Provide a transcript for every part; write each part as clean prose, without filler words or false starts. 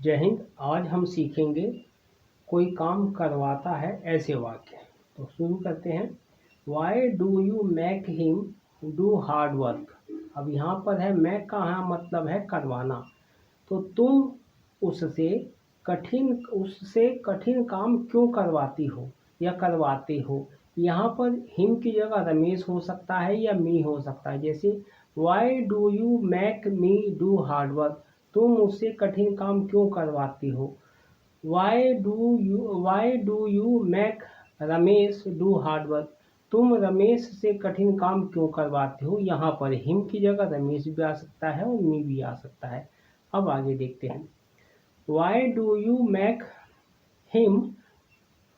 जय हिंद। आज हम सीखेंगे कोई काम करवाता है ऐसे वाक्य। तो शुरू करते हैं। Y do you make him do hard work. अब यहाँ पर है मेक का यहाँ मतलब है करवाना। तो तुम उससे कठिन काम क्यों करवाती हो या करवाते हो। यहाँ पर हिम की जगह रमेश हो सकता है या मी हो सकता है। जैसे why do you make me do hard work, तुम मुझसे कठिन काम क्यों करवाती हो। Why do you make Ramesh do hard work, तुम रमेश से कठिन काम क्यों करवाते हो। यहाँ पर हिम की जगह रमेश भी आ सकता है और मी भी आ सकता है। अब आगे देखते हैं। Y do you make him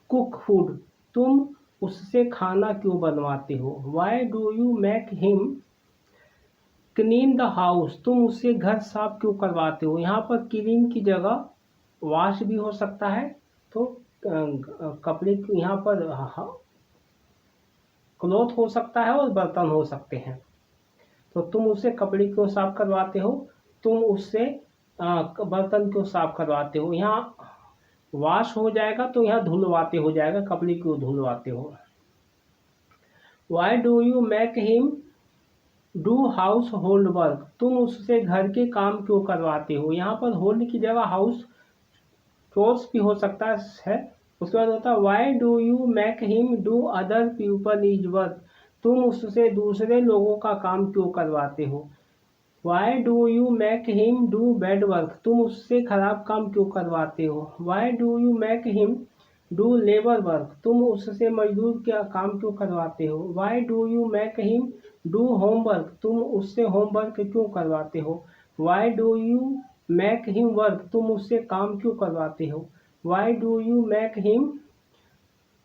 cook food, तुम उससे खाना क्यों बनवाते हो। Why do you make him clean the house, तुम उससे घर साफ क्यों करवाते हो। यहाँ पर क्लीन की जगह वॉश भी हो सकता है, तो कपड़े यहाँ पर क्लॉथ हो सकता है और बर्तन हो सकते हैं। तो तुम उससे कपड़े क्यों साफ करवाते हो, तुम उससे बर्तन क्यों साफ करवाते हो। यहाँ वॉश हो जाएगा तो यहाँ धुलवाते हो जाएगा, कपड़े क्यों धुलवाते हो। Why do you make him do household work, तुम उससे घर के काम क्यों करवाते हो। यहाँ पर होल्ड की जगह हाउस चोर्स भी हो सकता है। उसके बाद होता है Y do you make him do other people is work, तुम उससे दूसरे लोगों का काम क्यों करवाते हो। Why do you make him do bad work, तुम उससे खराब काम क्यों करवाते हो। Why do you make him do labour work, तुम उससे मजदूर का काम क्यों करवाते हो। Why do you make him do homework, तुम उससे होमवर्क क्यों करवाते हो। Why do you make him work, तुम उससे काम क्यों करवाते हो। Why do you make him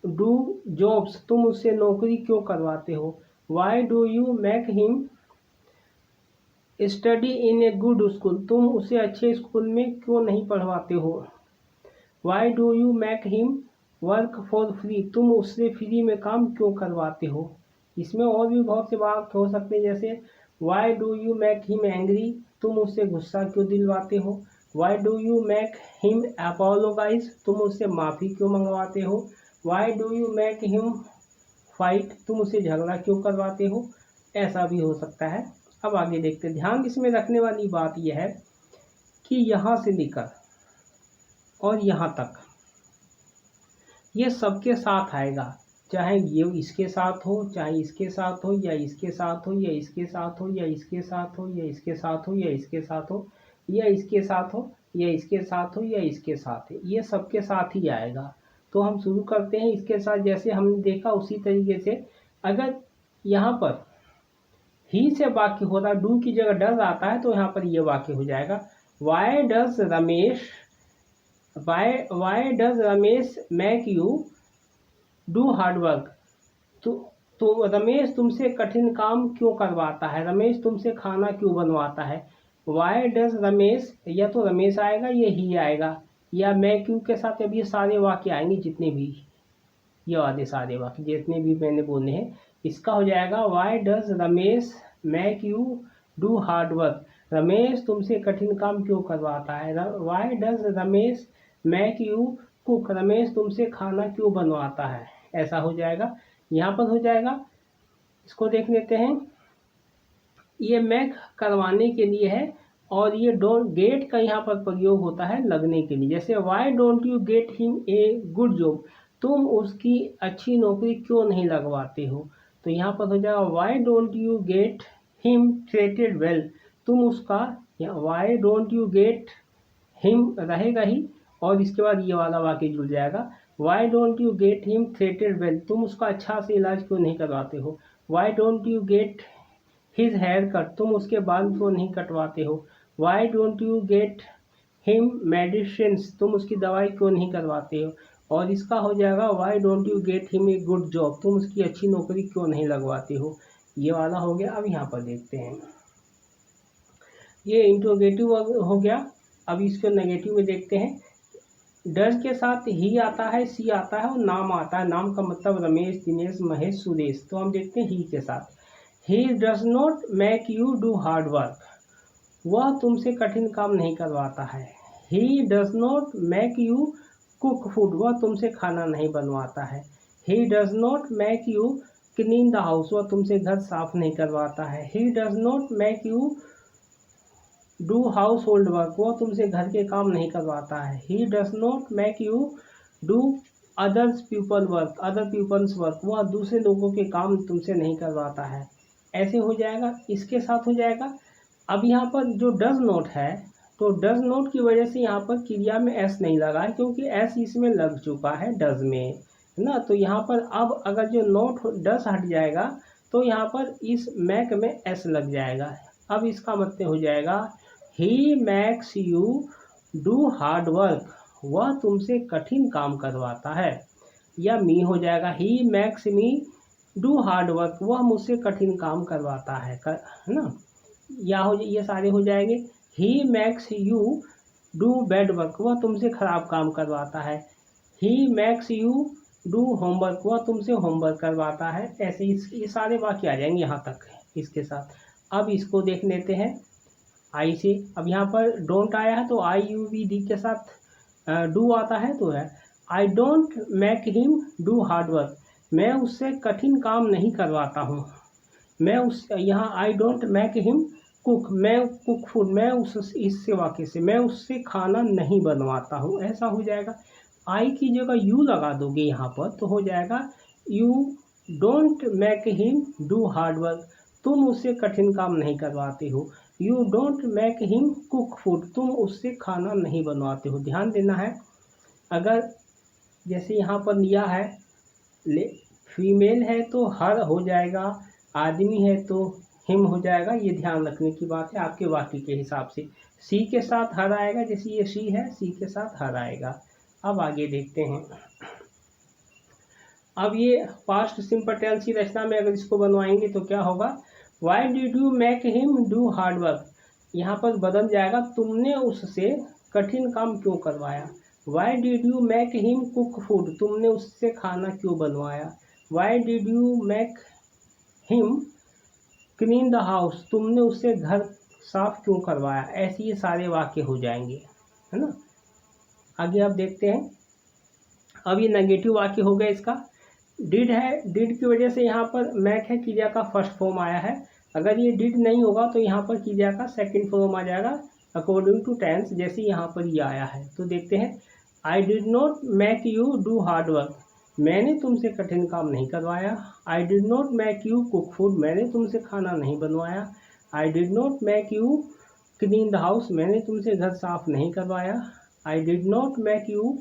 do jobs, तुम उससे नौकरी क्यों करवाते हो। Why do you make him study in a good school, तुम उसे अच्छे स्कूल में क्यों नहीं पढ़वाते हो। Why do you make him work for free, तुम उससे फ्री में काम क्यों करवाते हो। इसमें और भी बहुत से बात हो सकते हैं, जैसे why do you make him angry, तुम उससे गुस्सा क्यों दिलवाते हो। Why do you make him apologise, तुम उससे माफ़ी क्यों मंगवाते हो। Why do you make him fight, तुम उससे झगड़ा क्यों करवाते हो। ऐसा भी हो सकता है। अब आगे देखते हैं। ध्यान इसमें रखने वाली बात यह है कि यहाँ से लेकर और यहाँ तक ये सबके साथ आएगा, चाहे ये इसके साथ हो, चाहे इसके साथ हो, या इसके साथ हो, या इसके साथ हो, या इसके साथ हो, या इसके साथ हो, या इसके साथ हो, या इसके साथ हो, या इसके साथ हो, या इसके साथ है, ये सबके साथ ही आएगा। तो हम शुरू करते हैं इसके साथ। जैसे हमने देखा उसी तरीके से अगर यहाँ पर ही से वाक्य होता, डू की जगह डज आता है, तो यहाँ पर ये वाक्य हो जाएगा why does Ramesh make you do hard work, तो रमेश तुमसे कठिन काम क्यों करवाता है। रमेश तुमसे खाना क्यों बनवाता है। वाई डज रमेश, या तो रमेश आएगा या ही आएगा, या मैं क्यों के साथ अब ये सारे वाक्य आएंगे, जितने भी ये वाले सारे वाक्य जितने भी मैंने बोले हैं, इसका हो जाएगा why does Ramesh make you do hard work, Ramesh तुमसे कठिन काम क्यों करवाता है। Why does Ramesh make you cook, Ramesh तुमसे खाना क्यों बनवाता है। ऐसा हो जाएगा। यहाँ पर हो जाएगा। इसको देख लेते हैं। ये मेक करवाने के लिए है और ये डोंट गेट का यहाँ पर प्रयोग होता है लगने के लिए। जैसे Y don't you get him a good job, तुम उसकी अच्छी नौकरी क्यों नहीं लगवाते हो। तो यहाँ पर हो जाएगा why don't you get him treated well, तुम उसका, Y don't you get him रहेगा ही और इसके बाद ये वाला वाक्य जुड़ जाएगा why don't you get him treated well, तुम उसका अच्छा से इलाज क्यों नहीं करवाते हो। Why don't you get his haircut, तुम उसके बाल क्यों नहीं कटवाते हो। Why don't you get him medicine, तुम उसकी दवाई क्यों नहीं करवाते हो। और इसका हो जाएगा why don't you get him a good job, तुम उसकी अच्छी नौकरी क्यों नहीं लगवाते हो। ये वाला हो गया। अब यहाँ पर देखते हैं, ये इंट्रोगेटिव हो गया। अब इसको नेगेटिव में देखते हैं। डज के साथ ही आता है, सी आता है और नाम आता है। नाम का मतलब रमेश, दिनेश, महेश, सुरेश। तो हम देखते हैं ही के साथ। He does not make you do hard work, वह तुमसे कठिन काम नहीं करवाता है। He does not make you cook food, वह तुमसे खाना नहीं बनवाता है। He does not make you clean the house, वह तुमसे घर साफ नहीं करवाता है। He does not make you do household work, वह तुमसे घर के काम नहीं करवाता है। He does not make you do others people work, other people's work, वह दूसरे लोगों के काम तुमसे नहीं करवाता है। ऐसे हो जाएगा, इसके साथ हो जाएगा। अब यहाँ पर जो डज नॉट है, तो डज नॉट की वजह से यहाँ पर क्रिया में एस नहीं लगा है, क्योंकि एस इसमें लग चुका है डज में, है ना। तो यहाँ पर अब अगर जो नॉट डज हट जाएगा तो यहाँ पर इस मैक में एस लग जाएगा। अब इसका मतलब हो जाएगा he makes you do hard work, वह तुमसे कठिन काम करवाता है। या मी हो जाएगा he makes me do hard work, वह मुझसे कठिन काम करवाता है ना। या हो, ये सारे हो जाएंगे। He makes you do bad work, वह तुमसे खराब काम करवाता है। He makes you do homework, वह तुमसे होमवर्क करवाता है। ऐसे ये सारे वाक्य आ जाएंगे यहाँ तक इसके साथ। अब इसको देख लेते हैं आई से। अब यहाँ पर डोंट आया है तो आई यू वी डी के साथ डू आता है, तो है I don't make him do hard work, मैं उससे कठिन काम नहीं करवाता हूँ। मैं उस यहाँ I don't make him cook, मैं कुक फूड, मैं उस इससे वाक्य से मैं उससे खाना नहीं बनवाता हूँ, ऐसा हो जाएगा। आई की जगह यू लगा दोगे यहाँ पर तो हो जाएगा you don't make him do hard work, तुम उससे कठिन काम नहीं करवाते हो। You don't make him cook food, तुम उससे खाना नहीं बनवाते हो। ध्यान देना है, अगर जैसे यहाँ पर लिया है फीमेल है तो हर हो जाएगा, आदमी है तो हिम हो जाएगा। ये ध्यान रखने की बात है आपके वाक्य के हिसाब से। सी के साथ हर आएगा, जैसे ये सी है सी के साथ हर आएगा। अब आगे देखते हैं। अब ये पास्ट सिंपल टेंस की रचना में अगर इसको बनवाएंगे तो क्या होगा, why did you make him do hard work, यहाँ पर बदल जाएगा तुमने उससे कठिन काम क्यों करवाया। Why did you make him cook food, तुमने उससे खाना क्यों बनवाया। Why did you make him clean the house, तुमने उससे घर साफ क्यों करवाया। ऐसे ये सारे वाक्य हो जाएंगे, है ना। आगे आप देखते हैं। अब ये नेगेटिव वाक्य हो गया इसका। डिड है, डिड की वजह से यहाँ पर मैक है, क्रिया का फर्स्ट फॉर्म आया है। अगर ये डिड नहीं होगा तो यहाँ पर क्रिया का सेकंड फॉर्म आ जाएगा अकॉर्डिंग टू टेंस, जैसे यहाँ पर ये आया है। तो देखते हैं, I did not make you do hard work, मैंने तुमसे कठिन काम नहीं करवाया। I did not make you cook food, मैंने तुमसे खाना नहीं बनवाया। I did not make you clean the house, मैंने तुमसे घर साफ नहीं करवाया। I did not make you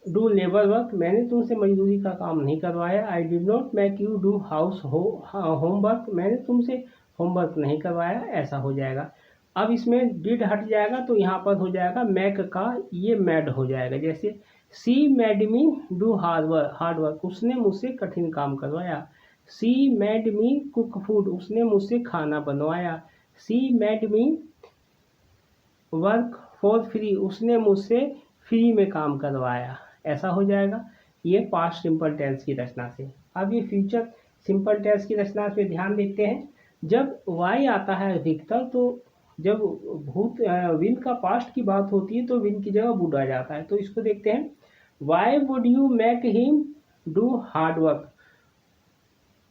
do labour work, मैंने तुमसे मजदूरी का काम नहीं करवाया। I did not make you do house homework, मैंने तुमसे होमवर्क नहीं करवाया। ऐसा हो जाएगा। अब इसमें डिड हट जाएगा तो यहाँ पर हो जाएगा मैक का ये मैड हो जाएगा। जैसे सी made me do hard work, उसने मुझसे कठिन काम करवाया। सी मेड मी कुक फूड, उसने मुझसे खाना बनवाया। सी made me work for free, उसने मुझसे फ्री में काम करवाया। ऐसा हो जाएगा ये पास्ट सिंपल टेंस की रचना से। अब ये फ्यूचर सिंपल टेंस की रचना पे ध्यान देते हैं। जब वाई आता है अधिकतर, तो जब भूत विल का पास्ट की बात होती है तो विल की जगह वुड आ जाता है। तो इसको देखते हैं, why would you make him do hard work,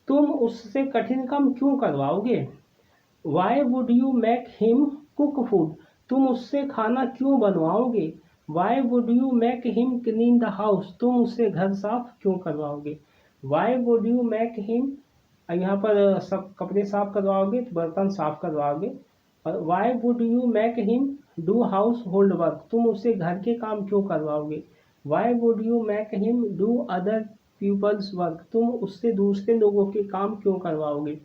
तुम उससे कठिन काम क्यों करवाओगे। Why would you make him cook food, तुम उससे खाना क्यों बनवाओगे। Why would you make him clean the house, तुम उससे घर साफ क्यों करवाओगे। Why would you make him, यहाँ पर सब कपड़े साफ करवाओगे तो बर्तन साफ करवाओगे। और why would you make him do household work, तुम उससे घर के काम क्यों करवाओगे। Why would you make him do other people's work, तुम उससे दूसरे लोगों के काम क्यों करवाओगे।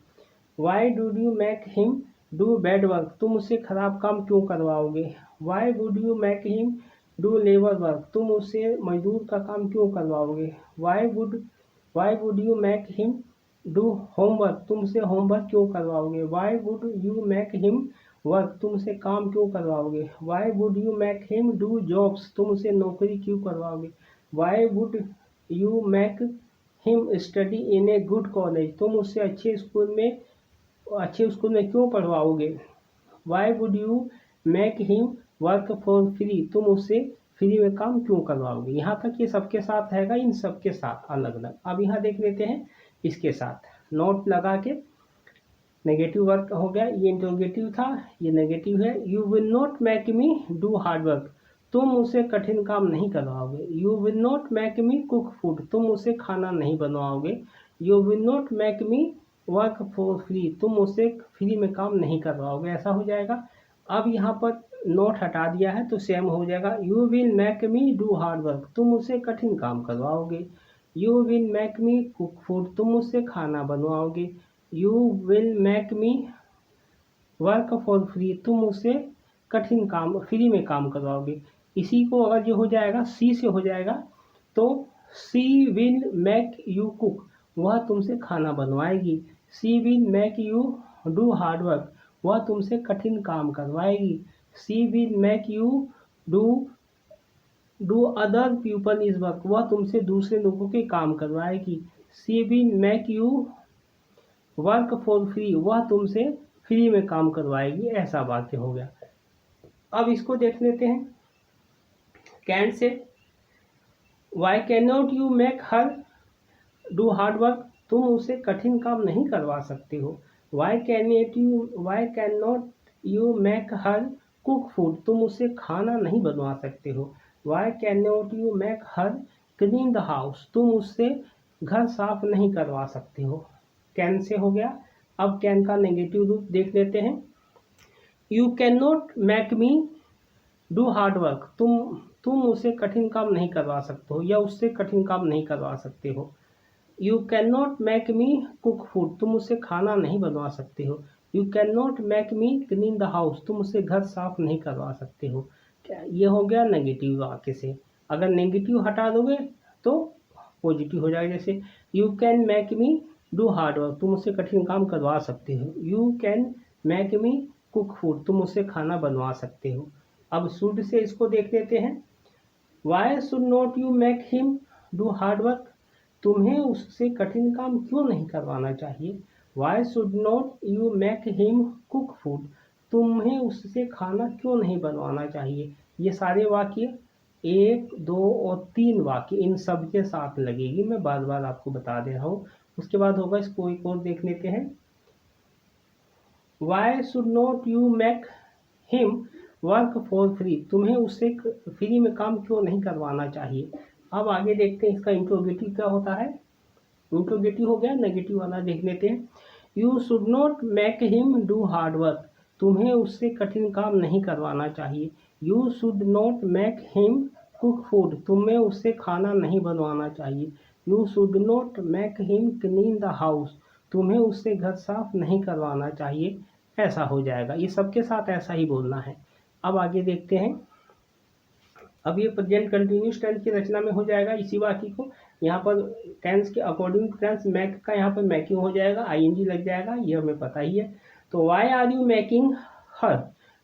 Why would you make him do bad work, तुम उससे खराब काम क्यों करवाओगे। Why would you make him do labour work, तुम उससे मजदूर का काम क्यों करवाओगे। Why would you make him do homework, तुम उसे होमवर्क क्यों करवाओगे। Why would you make him work, तुम उसे काम क्यों करवाओगे। Why would you make him do jobs, तुम उसे नौकरी क्यों करवाओगे। Why would you make him study in a good college, तुम उससे अच्छे स्कूल में क्यों पढ़वाओगे। Why would you make him work for free, तुम उससे फ्री में काम क्यों करवाओगे। यहाँ तक ये सबके साथ रहेगा, इन सबके साथ अलग अलग। अब यहाँ देख लेते हैं इसके साथ नोट लगा के। नेगेटिव वर्क हो गया, ये इंट्रोगेटिव था, ये नेगेटिव है। You will not make me do hard work, तुम उसे कठिन काम नहीं करवाओगे। You will not make me cook food, तुम उसे खाना नहीं बनवाओगे। You will not make me work for free, तुम उसे फ्री में काम नहीं करवाओगे। ऐसा हो जाएगा। अब यहाँ पर नोट हटा दिया है तो सेम हो जाएगा। You will make me do hard work, तुम उसे कठिन काम करवाओगे। You will make me cook food, तुम उससे खाना बनवाओगे। You will make me work for free, तुम उसे कठिन काम फ्री में काम करवाओगे। इसी को अगर जो हो जाएगा सी से हो जाएगा तो she will make you cook, वह तुमसे खाना बनवाएगी। She will make you do hard work, वह तुमसे कठिन काम करवाएगी। She will make you do other people is work, वह तुमसे दूसरे लोगों के काम करवाएगी। She will make you work for free, वह तुमसे फ्री में काम करवाएगी। ऐसा वाक्य हो गया। अब इसको देख लेते हैं कैन से। Why can not you make her do hard work, तुम उसे कठिन काम नहीं करवा सकते हो। Why can not you make her cook food, तुम उसे खाना नहीं बनवा सकते हो। Why can not you make her clean the house, तुम उससे घर साफ नहीं करवा सकते हो। कैन से हो गया। अब कैन का नेगेटिव रूप देख लेते हैं। You can not make me do hard work, तुम उसे कठिन काम नहीं करवा सकते हो या उससे कठिन काम नहीं करवा सकते हो। You can not make me cook food, तुम उसे खाना नहीं बनवा सकते हो। You can not make me clean the house, तुम उसे घर साफ नहीं करवा सकते हो। ये हो गया नेगेटिव वाक्य से। अगर नेगेटिव हटा दोगे तो पॉजिटिव हो जाएगा। जैसे you can make me do hard work, तुम उससे कठिन काम करवा सकते हो। You can make me cook food, तुम उससे खाना बनवा सकते हो। अब शुड से इसको देख लेते हैं। Why should not you make him do hard work, तुम्हें उससे कठिन काम क्यों नहीं करवाना चाहिए। Why should not you make him cook food, तुम्हें उससे खाना क्यों नहीं बनवाना चाहिए। ये सारे वाक्य 1, 2 और 3 वाक्य इन सब के साथ लगेगी। मैं बार बार आपको बता दे रहा हूँ। उसके बाद होगा, इसको एक और देख लेते हैं। Why should not you make him work for free, तुम्हें उससे फ्री में काम क्यों नहीं करवाना चाहिए। अब आगे देखते हैं इसका इंट्रोगेटिव क्या होता है। इंट्रोगेटिव हो गया, नेगेटिव वाला देख लेते हैं। You should not make him do hard work, तुम्हें उससे कठिन काम नहीं करवाना चाहिए। You should not make him cook food, तुम्हें उससे खाना नहीं बनवाना चाहिए। You should not make him clean the house, तुम्हें उससे घर साफ नहीं करवाना चाहिए। ऐसा हो जाएगा। ये सबके साथ ऐसा ही बोलना है। अब आगे देखते हैं। अब ये प्रेजेंट कंटिन्यूस टेंस की रचना में हो जाएगा इसी वाक्य को। यहाँ पर टेंस के अकॉर्डिंग टू टेंस मेक का यहाँ पर मेकिंग हो जाएगा, आईएनजी लग जाएगा, ये हमें पता ही है। तो why are you making her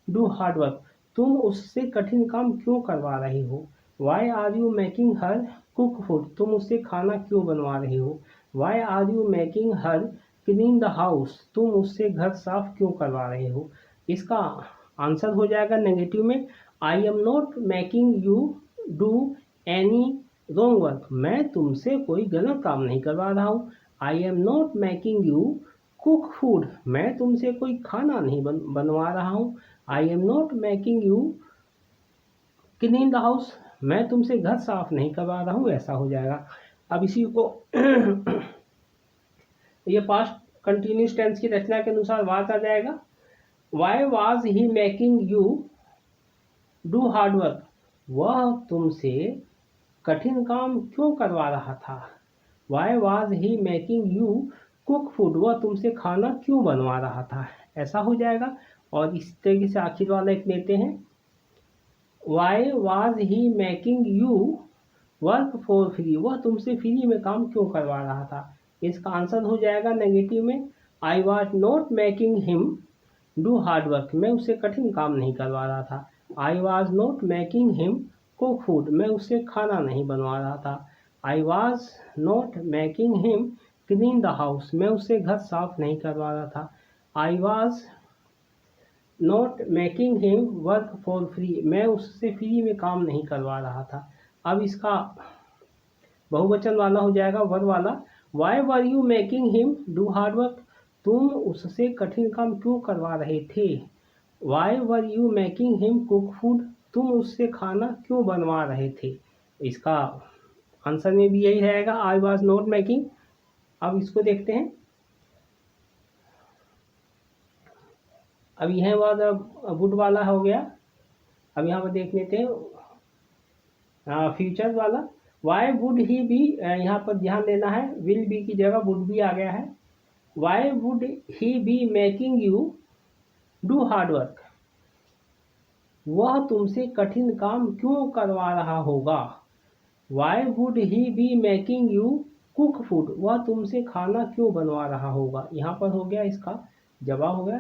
do hard work, तुम उससे कठिन काम क्यों करवा रहे हो। Why are you making her cook food, तुम उससे खाना क्यों बनवा रहे हो। Why are you making her clean the house, तुम उससे घर साफ क्यों करवा रहे हो। इसका आंसर हो जाएगा नेगेटिव में, I am not making you do any wrong work, मैं तुमसे कोई गलत काम नहीं करवा रहा हूँ। I am not making you cook food, मैं तुमसे कोई खाना नहीं बनवा रहा हूँ। I am not making you clean the house, मैं तुमसे घर साफ नहीं करवा रहा हूँ। ऐसा हो जाएगा। अब इसी को ये पास्ट कंटिन्यूस टेंस की रचना के अनुसार वाक्य आ जाएगा। Why was he making you do hard work, वह तुमसे कठिन काम क्यों करवा रहा था। Why was he making you cook food, वह तुमसे खाना क्यों बनवा रहा था। ऐसा हो जाएगा। और इस तरीके से आखिर वाला एक लेते हैं। Why was he making you work for free, वह तुमसे फ्री में काम क्यों करवा रहा था। इसका आंसर हो जाएगा नेगेटिव में, I was not making him do hard work, मैं उससे कठिन काम नहीं करवा रहा था। I was not making him cook food, मैं उससे खाना नहीं बनवा रहा था। I was not making him clean the house, मैं उससे घर साफ नहीं करवा रहा था। I was not making him work for free, मैं उससे फ्री में काम नहीं करवा रहा था। अब इसका बहुवचन वाला हो जाएगा, वर वाला। Why were you making him do hard work, तुम उससे कठिन काम क्यों करवा रहे थे। Why were you making him cook food, तुम उससे खाना क्यों बनवा रहे थे। इसका आंसर में भी यही रहेगा, आई वॉज नॉट मेकिंग। अब इसको देखते हैं। अब यह बाद वुड वाला हो गया। अब यहाँ पर देख लेते हैं फ्यूचर वाला। वाई वुड ही बी, यहाँ पर ध्यान देना है, विल बी की जगह वुड बी आ गया है। Why would he be making you do hard work, वह तुमसे कठिन काम क्यों करवा रहा होगा। Why would he be making you cook food, वह तुमसे खाना क्यों बनवा रहा होगा। यहाँ पर हो गया इसका जवाब हो गया,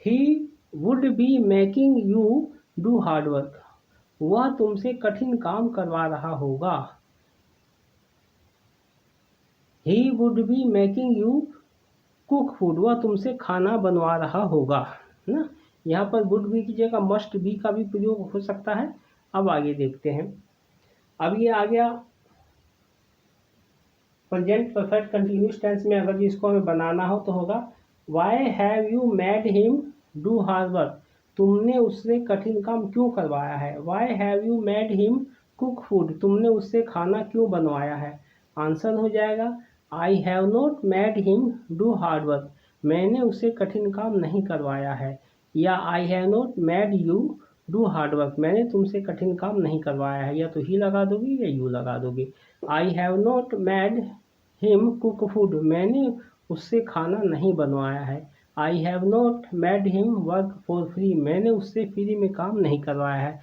he would be making you do hard work, वह तुमसे कठिन काम करवा रहा होगा। He would be making you cook food, वह तुमसे खाना बनवा रहा होगा ना। यहाँ पर वुड बी की जगह मस्ट बी का भी प्रयोग हो सकता है। अब आगे देखते हैं। अब ये आ गया प्रेजेंट परफेक्ट कंटिन्यूस टेंस में, अगर इसको हमें बनाना हो तो होगा why have you made him do hard work, तुमने उससे कठिन काम क्यों करवाया है। Why have you made him cook food, तुमने उससे खाना क्यों बनवाया है। आंसर हो जाएगा I have not made him do hard work, मैंने उससे कठिन काम नहीं करवाया है। या I have not made you do hard work, मैंने तुमसे कठिन काम नहीं करवाया है। या तो ही लगा दोगे या यू लगा दोगे। I have not made him cook food, मैंने उससे खाना नहीं बनवाया है। I have not made him work for free, मैंने उससे फ्री में काम नहीं करवाया है।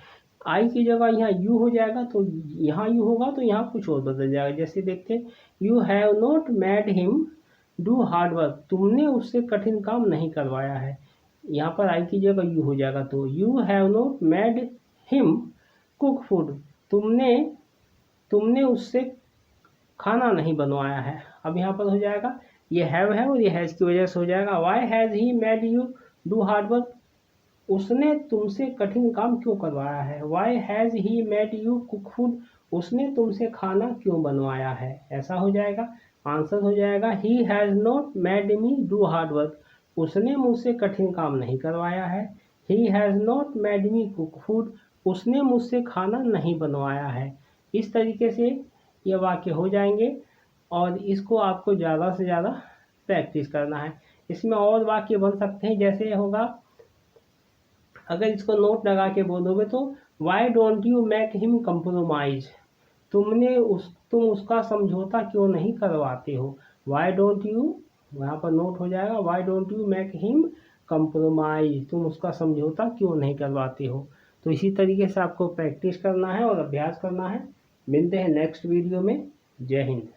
आई की जगह यहाँ यू हो जाएगा, तो यहाँ यू होगा तो यहाँ कुछ और बदल जाएगा। जैसे देखते हैं, you have not made him do hard work, तुमने उससे कठिन काम नहीं करवाया है। यहाँ पर आई की जगह यू हो जाएगा, तो you have not made him cook food, तुमने उससे खाना नहीं बनवाया है। अब यहाँ पर हो जाएगा, ये हैव है और ये हैज की वजह से हो जाएगा why has he made you do hard work, उसने तुमसे कठिन काम क्यों करवाया है। Why has he made you cook food, उसने तुमसे खाना क्यों बनवाया है। ऐसा हो जाएगा। आंसर हो जाएगा he has not made me do hard work, उसने मुझसे कठिन काम नहीं करवाया है। He has not made me cook food, उसने मुझसे खाना नहीं बनवाया है। इस तरीके से ये वाक्य हो जाएंगे और इसको आपको ज़्यादा से ज़्यादा प्रैक्टिस करना है। इसमें और वाक्य बन सकते हैं, जैसे होगा, अगर इसको नोट लगा के बोलोगे तो Y don't you make him compromise, तुम उसका समझौता क्यों नहीं करवाते हो। वाई डोंट यू, यहाँ पर नोट हो जाएगा, why don't you make him compromise, तुम उसका समझौता क्यों नहीं करवाते हो। तो इसी तरीके से आपको प्रैक्टिस करना है और अभ्यास करना है। मिलते हैं नेक्स्ट वीडियो में। जय हिंद।